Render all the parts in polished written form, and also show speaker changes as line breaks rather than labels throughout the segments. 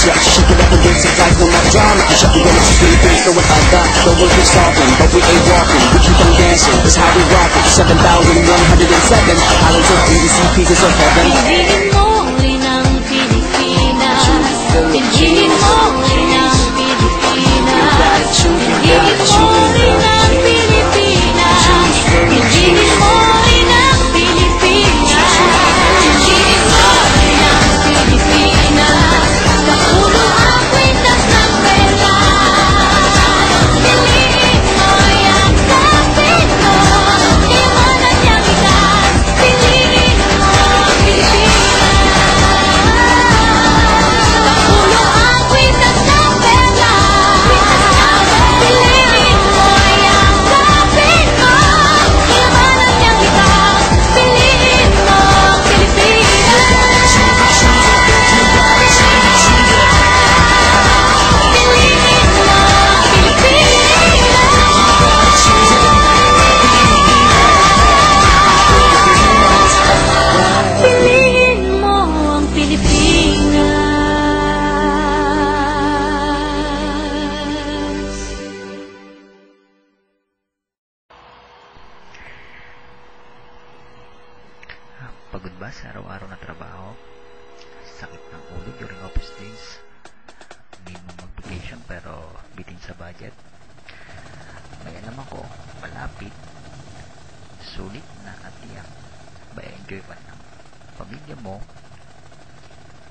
Yeah, shake it up and dance it like no more drama. Shut the doors, Philippines know what I got. The world keeps talking, but we ain't walking. We keep on dancing, that's how we rock it. 7,107 islands of BBC, pieces of heaven.
Piliin mo linang Pilipinas. Piliin mo linang Pilipinas. Piliin mo linang Pilipinas. Piliin mo linang Pilipinas. Piliin mo linang Pilipinas. Pakulo ang kwintas ng pera. Piliin mo yan kapit mo. Iwanan niyang itas. Piliin mo Pilipinas. Pakulo ang kwintas ng pera. Piliin mo yan kapit mo. Iwanan niyang itas. Piliin mo Pilipinas. Piliin mo ang Pilipinas.
Pagod ba sa araw-araw na trabaho? Sakit ng ulo during office days? Need mo mag-vacation pero bitin sa budget? May alam ako, malapit, sulit na at tiyak, enjoy pa ng pamilya mo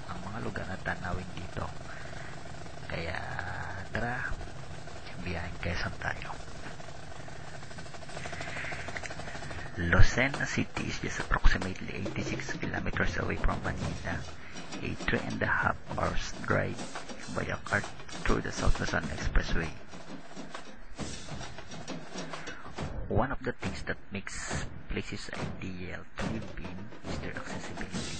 ang mga lugar na tanawin dito. Kaya tara, biyahin Quezon tayo. Lucena City is just approximately 86 kilometers away from Manila, a 3.5 hours drive by a car through the South Luzon Expressway. One of the things that makes places ideal to live in is their accessibility.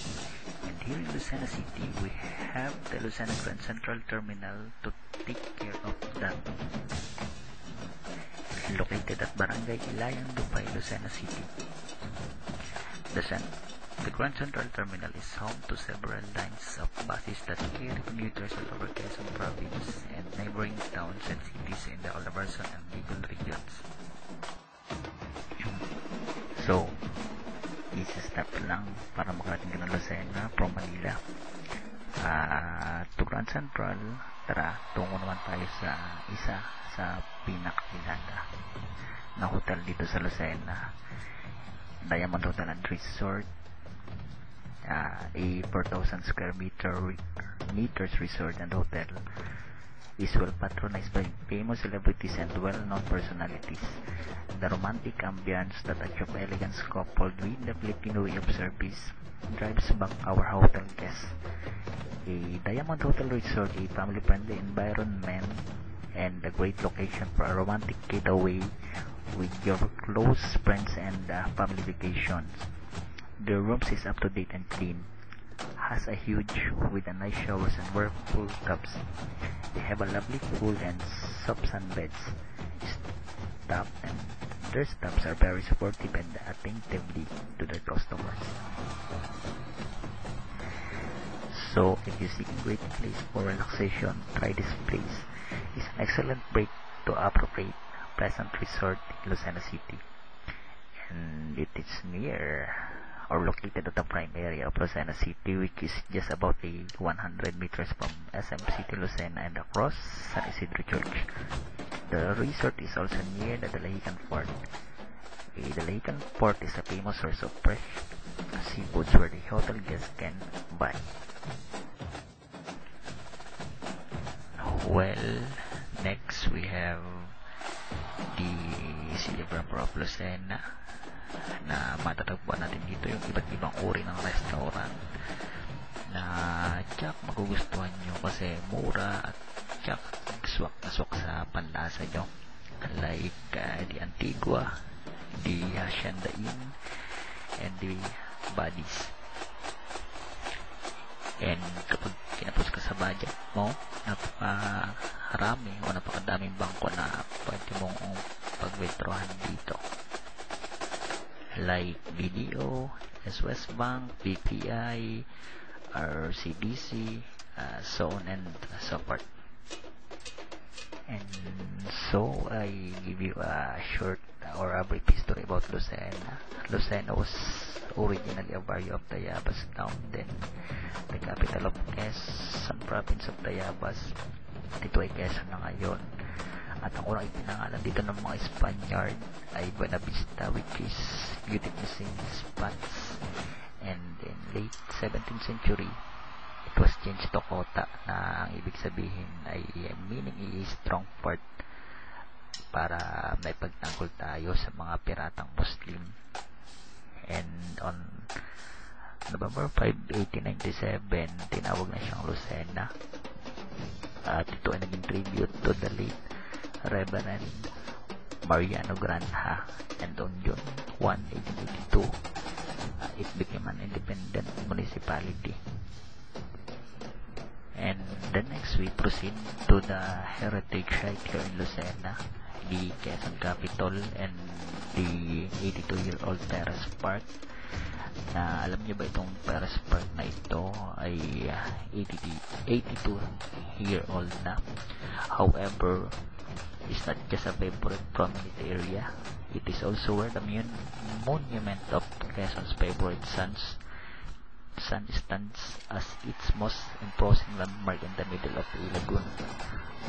And here in Lucena City, we have the Lucena Grand Central Terminal to take care of that. Located at Barangay Ilayan, Dupay, Lucena City. The Grand Central Terminal is home to several lines of buses that carry commuters all over Quezon Province and neighboring towns and cities in the Calabarzon and Bicol regions. So, easy step lang para makarating ka ng Lucena from Manila. To Grand Central, tara, tungo naman tayo sa isa sa pinakakilala na hotel dito sa Lucena, Diamond Hotel and Resort, a 4,000 square meters resort and hotel, is well patronized by famous celebrities and well-known personalities. The romantic ambience that achieve elegance coupled with the Filipino way of service drives back our hotel guests. A Diamond Hotel Resort, a family-friendly environment, and a great location for a romantic getaway with your close friends and family vacations. The rooms is up to date and clean, has a huge with a nice showers and whirlpool tubs. They have a lovely pool and soft sunbeds. Staff and their staffs are very supportive and attentively to their customers. So, if you seek a great place for relaxation, try this place. It's an excellent break to appropriate pleasant resort in Lucena City, and it is near or located at the prime area of Lucena City, which is just about 100 meters from SM City Lucena and across San Isidro Church. The resort is also near the Dalahican Port. The Dalahican Port is a famous source of fresh seafoods where the hotel guests can buy. Well, next we have the Silver of Lucena na matatagpuan natin dito yung iba't ibang uri ng restaurant na tsak magugustuhan nyo kasi mura at tsak swak na swak sa panlasa nyo, like the Antigua, the Hacienda Inn, and the Buddies. And kapag kinapos ka sa budget mo, napakarami o napakadaming bangko na pwede mong pag-withdrawhan dito, like BDO, SWS Bank, BPI, RCBC, so on and so forth. And so I give you a short or a brief history about Lucena. Lucena was originally a barrio of Tayabas town, then the capital of Quezon province of Tayabas. Dito ay Quezon na ngayon. At ang unang ipinangalan dito ng mga Spaniard ay Buena Vista, which is beautiful scenic spots. And in late 17th century, it was changed to Kota, na ang ibig sabihin ay meaning is strong port, para may pagtanggol tayo sa mga piratang Muslim. And on November 5, 1897, tinawag na siyang Lucena. At ito ay naging tribute to the late Reverend Mariano Granja. And on June 1, 1882, it became an independent municipality. And the next we proceed to the heritage site here in Lucena, the Quezon Capitol, and the 82-year-old Terrace Park. Na alam niyo ba itong Terrace Park na ito ay 82-year-old na. However, it's not just a favorite prominent area, it is also where the monument of Quezon's favorite sun stands as its most imposing landmark in the middle of the lagoon.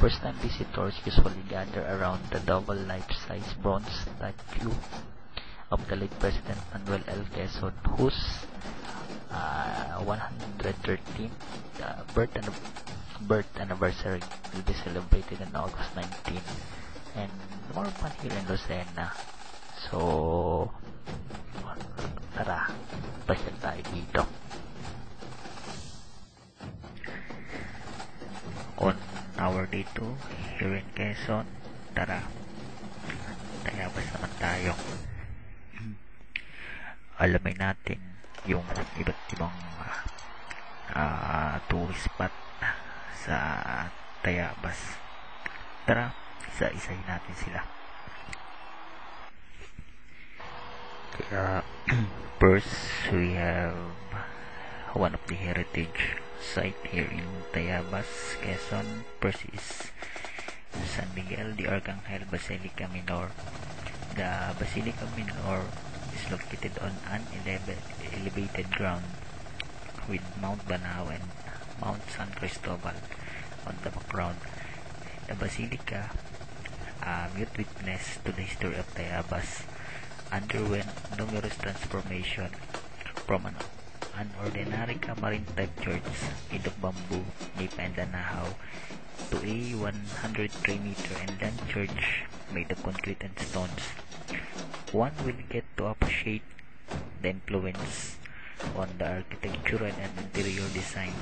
First-time visitors usually gather around the double life-size bronze statue of the late President Manuel L. Quezon, whose 113th birth anniversary will be celebrated on August 19. And more fun here in Lucena. So, tara, pasyal tayo dito. On our day 2 here in Quezon, tara, Tayabas naman tayo. Alamin natin yung iba't ibang tourist spot sa Tayabas. Tara, isa-isahin natin sila. Kaya, first, we have one of the heritage site here in Tayabas, Quezon. First is San Miguel de Arcangel Basilica Minor. The Basilica Minor is located on an elevated ground with Mount Banao and Mount San Cristobal on the background. The Basilica, mute witness to the history of Tayabas, underwent numerous transformation from an ordinary Camarine type church made of bamboo, nipa and danahaw, to a 103-meter inland church made of concrete and stones. One will get to appreciate the influence on the architectural and interior design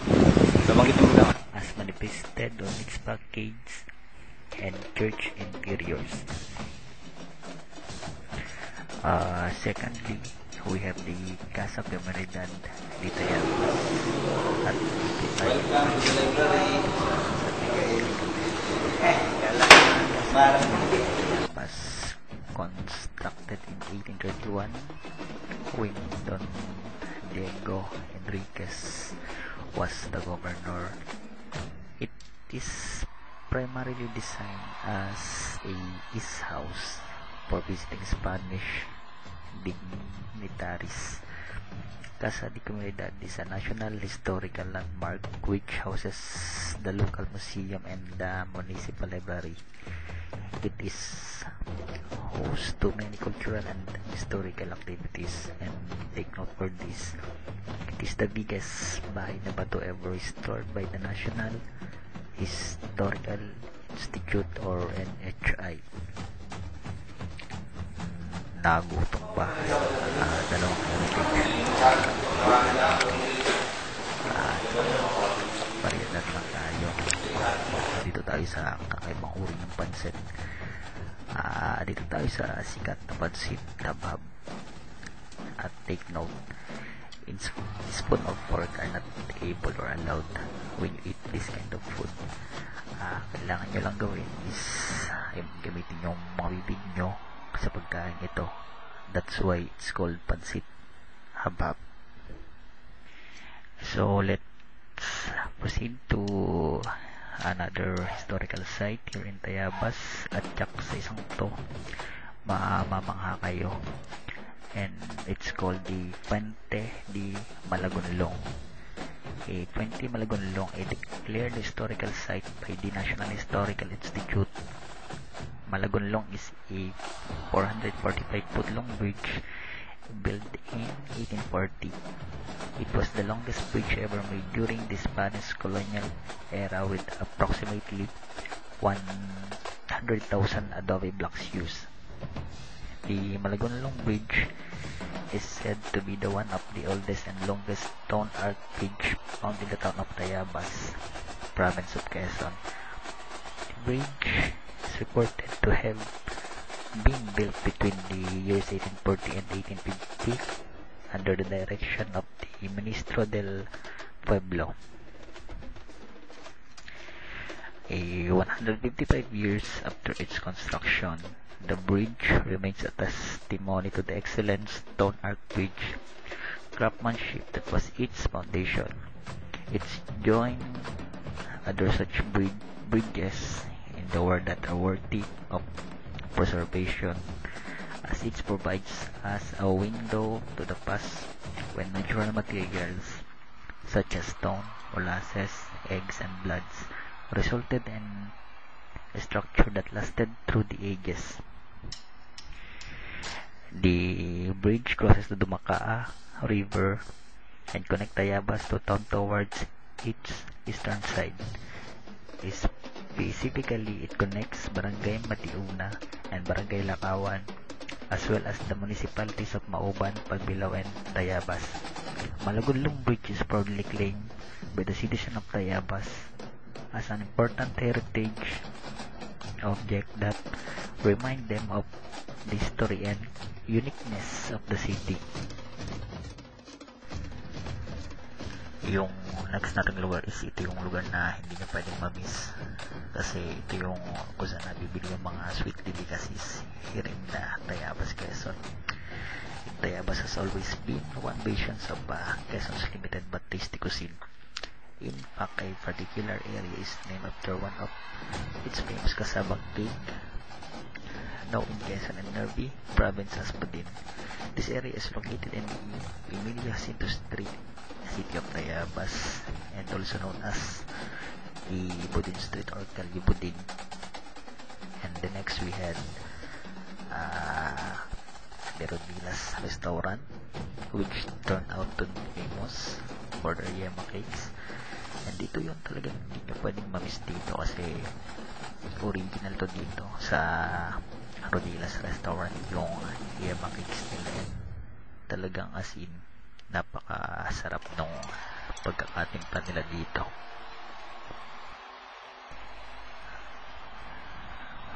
as manifested on its facades and church interiors. Secondly, we have the Casa Comunidad de Tayabas at was constructed in 1831 when Don Diego Enriquez was the governor. It is primarily designed as a guest house for visiting Spanish dignitaries. Casa de Comunidad is a national historical landmark which houses the local museum and the municipal library. It is host to many cultural and historical activities, and take note for this, it is the biggest bahay na bato ever restored by the National Historical Institute or NHI. Nagutong ba? Dalawang heritage. Pariyadan lang tayo. Dito tayo sa kakaibang uri ng pansit. Dito tayo sa sikat na pansit Habhab. At take note, spoon or fork are not able or allowed when you eat this kind of food. Kailangan nyo lang gawin is gamitin yung mga bibig nyo sa pagkain ito. That's why it's called pansit Habhab. So let's proceed to another historical site here in Tayabas. At yak sa isang to, mamamangha kayo. And it's called the Puente de Malagonlong. Puente Malagonlong, a declared historical site by the National Historical Institute. Malagonlong is a 445-foot long bridge built in 1840. It was the longest bridge ever made during the Spanish colonial era, with approximately 100,000 adobe blocks used. The Malagonlong Bridge is said to be the one of the oldest and longest stone arch bridge found in the town of Tayabas, province of Quezon. The bridge is reported to have been built between the years 1840 and 1850 under the direction of the Ministro del Pueblo. 155 years after its construction, the bridge remains a testimony to the excellent stone arch bridge craftsmanship that was its foundation. It's joined other such bridges in the world that are worthy of preservation, as it provides us a window to the past when natural materials such as stone, molasses, eggs, and bloods resulted in a structure that lasted through the ages. The bridge crosses the Dumakaa River and connects Tayabas to town towards its eastern side. Specifically, it connects Barangay Matiuna and Barangay Lakawan, as well as the municipalities of Mauban, Pagbilao, and Tayabas. Malagonlong Bridge is proudly claimed by the citizen of Tayabas as an important heritage object that remind them of the history and uniqueness of the city. Yung next nating lugar is ito yung lugar na hindi nyo pwedeng ma-miss, kasi ito yung kung saan nabibili yung mga sweet delicacies here in Tayabas, Quezon. Tayabas has always been one bastion of Quezon's limited but tasty cuisine. In fact, a particular area is named after one of its famous kasabang cake, now in Quezon and Nervi province as Budin. This area is located in the Emilio Jacinto Street, city of Tayabas, and also known as the Budin Street or Calle Budin. And the next we had the Rodilas restaurant, which turned out to be famous for their yema cakes. And dito yun talagang hindi nyo pwedeng mamiss dito, kasi original to dito sa Rodilas restaurant yung yema cakes nila, and talagang asin napakasarap nung pagkakatimpla nila dito.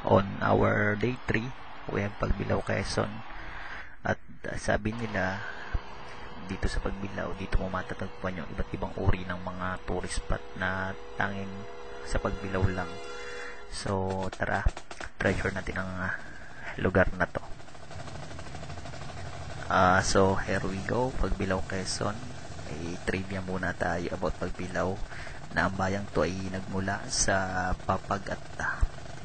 On our day 3, we have Pagbilao, Quezon, at sabi nila dito sa Pagbilao, dito mo matatagpuan yung iba't ibang uri ng mga tourist spot na tanging sa Pagbilao lang. So tara, treasure natin ang lugar na to. So here we go, Pagbilao, Quezon. Trivia muna tayo about Pagbilao, na ang bayang to ay nagmula sa Papag at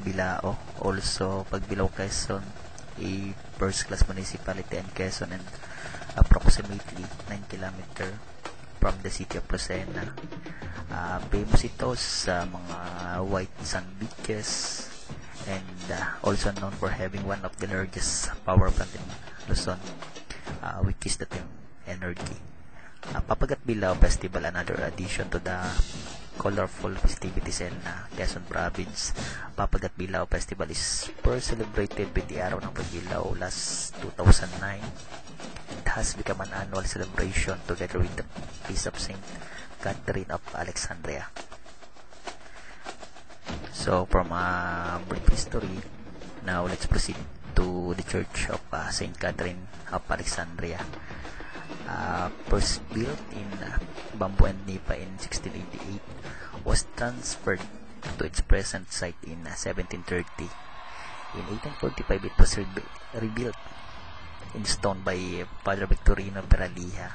Bilao. Also, Pagbilao, Quezon, a first class municipality in Quezon and approximately 9 km from the city of Lucena. Famous ito sa mga white sand beaches, and also known for having one of the largest power plant in Luzon, which is the Team Energy. Papag at Bilao Festival, another addition to the colorful festivities in Quezon Province. Papag at Bilao Festival is first celebrated with the Araw ng Pagbilao last 2009. It has become an annual celebration together with the Feast of Saint Catherine of Alexandria. So from brief history, now let's proceed to the Church of Saint Catherine of Alexandria. First built in bamboo and nipa in 1688, was transferred to its present site in 1730. In 1845, it was rebuilt in stone by Father Victorino Peralija,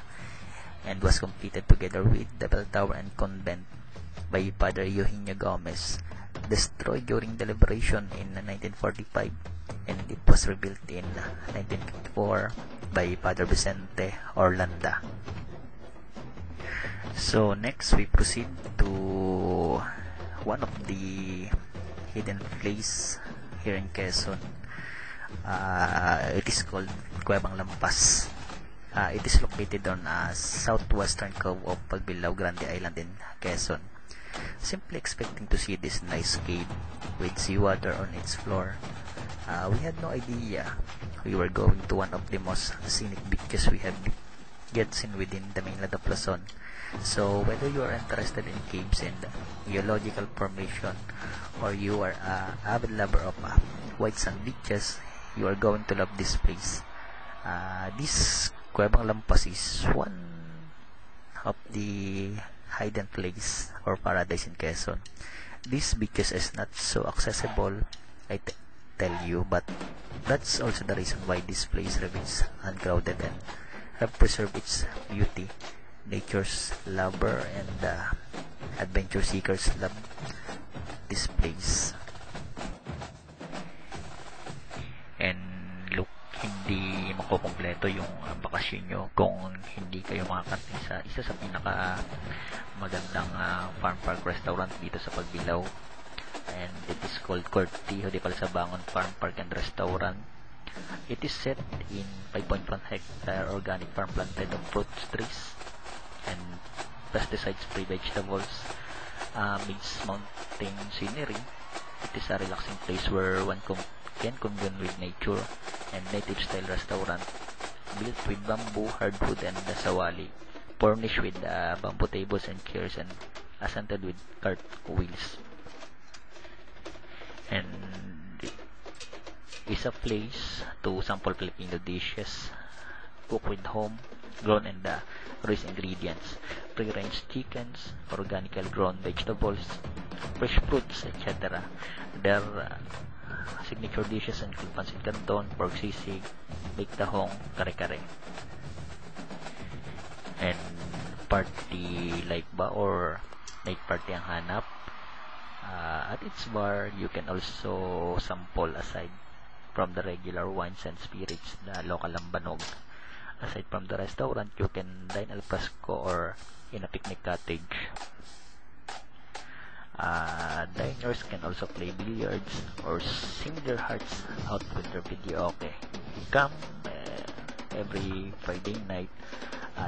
and was completed together with the bell tower and convent by Father Eugenio Gomez, destroyed during the liberation in 1945, and it was rebuilt in 1954 by Father Vicente Orlanda. So next we proceed to one of the hidden place here in Quezon. It is called Cuevang Lampas. It is located on southwestern cove of Pagbilao, Grande Island in Quezon. Simply expecting to see this nice cave with seawater on its floor, we had no idea we were going to one of the most scenic beaches we have yet seen within the mainland of Luzon. So whether you are interested in caves and geological formation, or you are an avid lover of white sand beaches, you are going to love this place. This Cuevang Lampas is one of the hidden place or paradise in Quezon. These beaches is not so accessible, I tell you, but that's also the reason why this place remains uncrowded and have preserved its beauty. Nature's lover and adventure seekers love this place. And look, hindi makukumpleto yung bakasyon nyo kung hindi kayo makakating sa isa sa pinaka magandang farm park restaurant dito sa Pagbilao, and it is called Cortijo de Palsabangon Farm Park and Restaurant. It is set in 5.1 hectare organic farm planted of fruit trees and pesticide-free vegetables, amidst mountain scenery. It is a relaxing place where one can commune with nature, and native style restaurant built with bamboo, hardwood, and sawali, furnished with bamboo tables and chairs, and ascended with cart wheels. And it is a place to sample Filipino dishes cooked with home grown and rich ingredients, pre-range chickens, organically grown vegetables, fresh fruits, etc. Their signature dishes include pancit canton, pork sisig, baked tahong, kare-kare. And party like ba or night party ang hanap? At its bar, you can also sample aside from the regular wines and spirits, the local lambanog. Aside from the restaurant, you can dine al fresco or in a picnic cottage. Diners can also play billiards or sing their hearts out with their video. Okay, come every Friday night.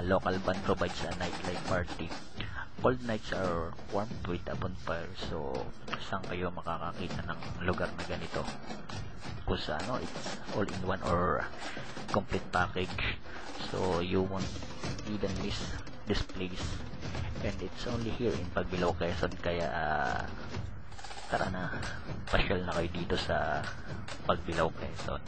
Local band provides a nightlife party. Cold nights are warmed with a bonfire. So, saan kayo makakakita ng lugar na ganito? Kung sa it's all in one or complete package. So, you won't even miss this place. And it's only here in Pagbilao, Quezon. Kaya, tara na, pasyal na kayo dito sa Pagbilao, Quezon.